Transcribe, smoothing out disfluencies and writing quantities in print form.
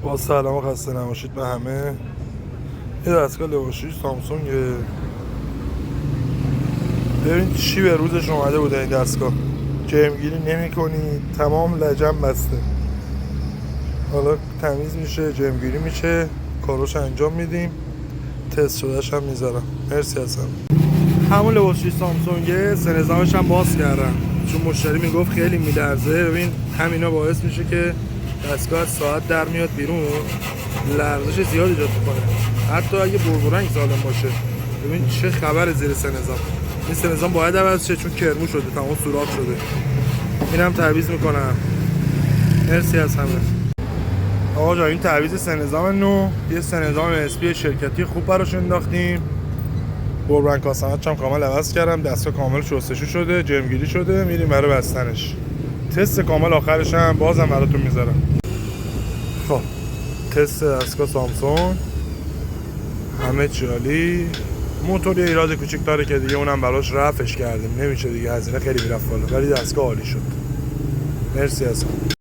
با سلام و خسته نباشید به همه. یه دستگاه لباسشویی سامسونگ. ببین چی به روزش اومده بوده این دستگاه. جرمگیری نمی کنی، تمام لجن بسته. حالا تمیز میشه، جرمگیری میشه، کاروش انجام میدیم، تست شدهش هم میذارم. مرسی هستم. همون لباسشویی سامسونگه سه نظامش هم باز کردم چون مشتری میگفت خیلی میلرزه. ببین همینا باعث میشه که دستگاه از ساعت در میاد بیرون، لرزش زیاد ایجاد میکنه حتی اگه بربرنگ سالم باشه. ببین چه خبر زیر سه نظام. این سه نظام باید عوض شه چون کرمو شده، تمام سوراخ شده. اینم تعویض میکنم. مرسی از همه. آقا جا این تعویض سه نظام نو، یه سه نظام اسپی شرکتی خوب براش انداختیم. بربرنگ کاسمتش هم کامل عوض کردم، دستگاه کامل شستشو شده، جرمگیری شده، میریم برای بستنش. تست کامل آخرش هم بازم براتون میذارم. خب تست دستگاه سامسونگ همه چی عالی. موتور یه ایراد کوچیک داره که دیگه اونم براش رفعش کردیم، نمیشه دیگه، هزینه خیلی میرفت بالا، ولی دستگاه عالی شد. مرسی از